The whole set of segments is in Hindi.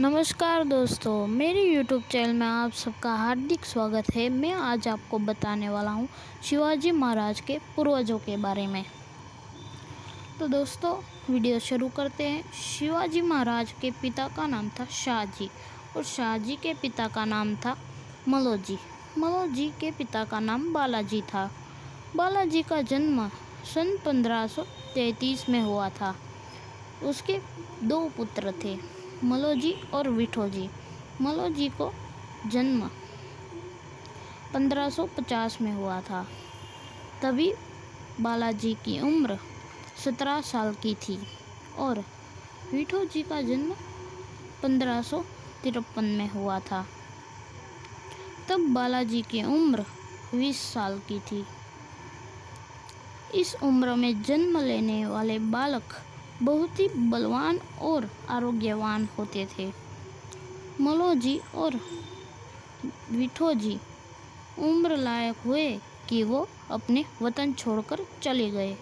नमस्कार दोस्तों, मेरे YouTube चैनल में आप सबका हार्दिक स्वागत है। मैं आज आपको बताने वाला हूँ शिवाजी महाराज के पूर्वजों के बारे में। तो दोस्तों, वीडियो शुरू करते हैं। शिवाजी महाराज के पिता का नाम था शाहजी और शाहजी के पिता का नाम था मलोजी। मलोजी के पिता का नाम बालाजी था। बालाजी का जन्म सन 1533 में हुआ था। उसके दो पुत्र थे, मलोजी और विठोजी। मलोजी को जन्म 1550 में हुआ था। तभी बालाजी की उम्र 17 साल की थी और विठोजी का जन्म 1553 में हुआ था। तब बालाजी की उम्र 20 साल की थी। इस उम्र में जन्म लेने वाले बालक बहुत ही बलवान और आरोग्यवान होते थे। मलोजी और विठोजी उम्र लायक हुए कि वो अपने वतन छोड़कर चले गए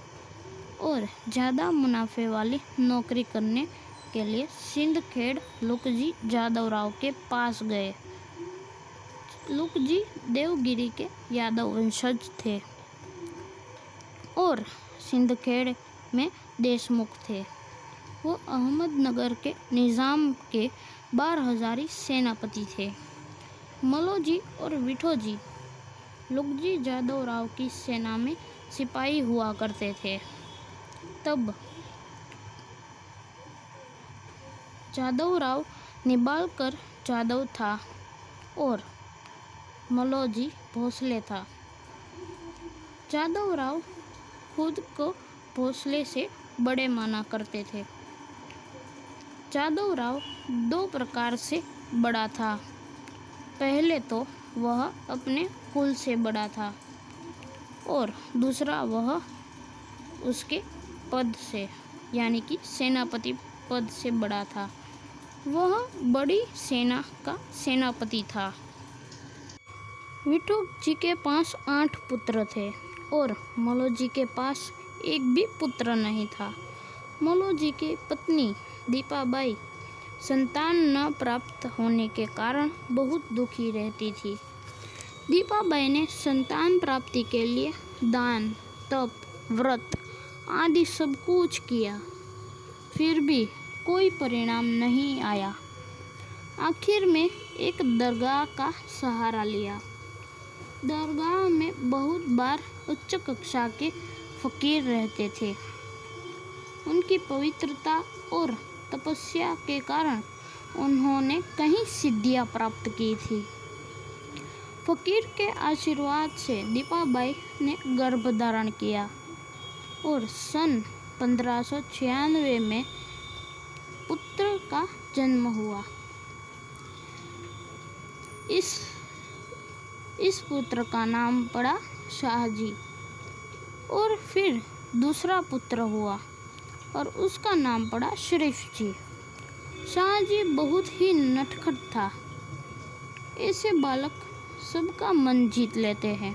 और ज़्यादा मुनाफे वाली नौकरी करने के लिए सिंदखेड़ लुकजी जादव राव के पास गए। लुकजी देवगिरी के यादव वंशज थे और सिंदखेड़ में देशमुख थे। वो अहमदनगर के निज़ाम के 12,000 सेनापति थे। मलोजी और विठोजी लुकजी जादव राव की सेना में सिपाही हुआ करते थे। तब जादव राव निबालकर जादव था और मलोजी भोसले था। जादव राव खुद को भोसले से बड़े माना करते थे। जादव राव दो प्रकार से बड़ा था। पहले तो वह अपने कुल से बड़ा था और दूसरा वह उसके पद से यानी कि सेनापति पद से बड़ा था। वह बड़ी सेना का सेनापति था। विठोजी के पास 8 पुत्र थे और मलोजी के पास एक भी पुत्र नहीं था। मलोजी की पत्नी दीपाबाई संतान न प्राप्त होने के कारण बहुत दुखी रहती थी। दीपाबाई ने संतान प्राप्ति के लिए दान, तप, व्रत आदि सब कुछ किया, फिर भी कोई परिणाम नहीं आया। आखिर में एक दरगाह का सहारा लिया। दरगाह में बहुत बार उच्च कक्षा के फकीर रहते थे। उनकी पवित्रता और तपस्या के कारण उन्होंने कई सिद्धियां प्राप्त की थी। फकीर के आशीर्वाद से दीपाबाई ने गर्भ धारण किया और सन 1596 में पुत्र का जन्म हुआ। इस पुत्र का नाम पड़ा शाहजी और फिर दूसरा पुत्र हुआ और उसका नाम पड़ा शरीफ जी। शाहजी बहुत ही नटखट था। ऐसे बालक सबका मन जीत लेते हैं।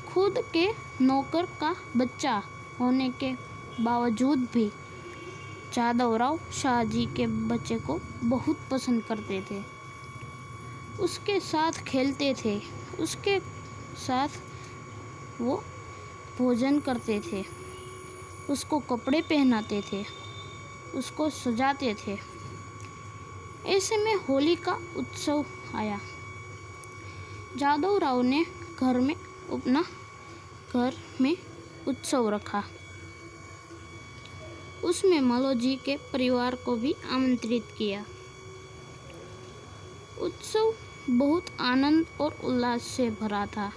खुद के नौकर का बच्चा होने के बावजूद भी जादव राव शाहजी के बच्चे को बहुत पसंद करते थे। उसके साथ खेलते थे, उसके साथ वो भोजन करते थे, उसको कपड़े पहनाते थे, उसको सजाते थे। ऐसे में होली का उत्सव आया। जादव राव ने घर में उत्सव रखा। उसमें मलोजी के परिवार को भी आमंत्रित किया। उत्सव बहुत आनंद और उल्लास से भरा था।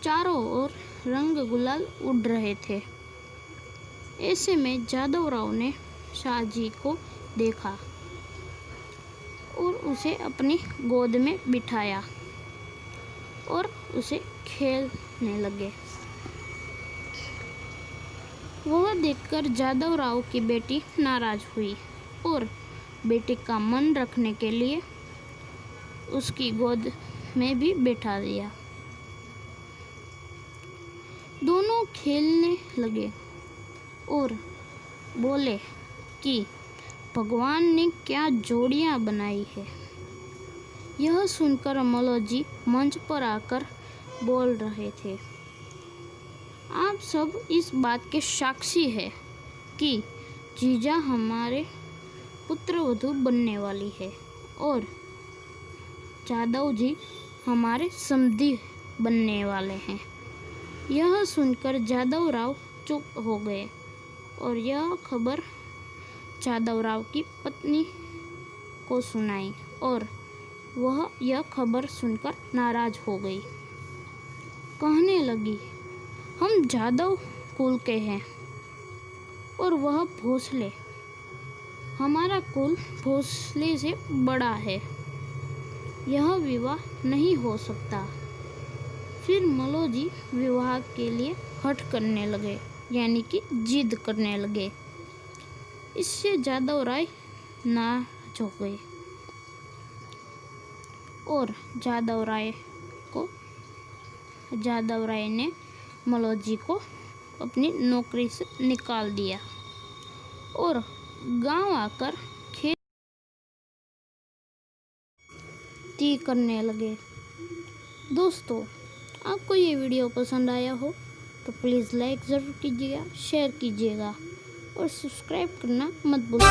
चारों ओर रंग गुलाल उड़ रहे थे। ऐसे में जादव राव ने शाहजी को देखा और उसे अपनी गोद में बिठाया और उसे खेलने लगे। वह देखकर जादव राव की बेटी नाराज हुई और बेटी का मन रखने के लिए उसकी गोद में भी बैठा दिया। दोनों खेलने लगे और बोले, कि भगवान ने क्या जोड़ियां बनाई है। यह सुनकर मौलवी मंच पर आकर बोल रहे थे, आप सब इस बात के साक्षी हैं कि जीजा हमारे पुत्रवधू बनने वाली है और जादव जी हमारे समधी बनने वाले हैं। यह सुनकर जादव राव चुप हो गए और यह खबर जादव राव की पत्नी को सुनाई और वह यह खबर सुनकर नाराज हो गई। कहने लगी, हम जादव कुल के हैं और वह भोसले, हमारा कुल भोसले से बड़ा है, यह विवाह नहीं हो सकता। फिर मौलवी विवाह के लिए हठ करने लगे, यानी कि जिद करने लगे। इससे जादव राय नाराज हो गए और जादव राय ने मौलवी को अपनी नौकरी से निकाल दिया और गांव आकर खेती करने लगे। दोस्तों, आपको ये वीडियो पसंद आया हो तो प्लीज़ लाइक ज़रूर कीजिएगा, शेयर कीजिएगा और सब्सक्राइब करना मत भूलिएगा।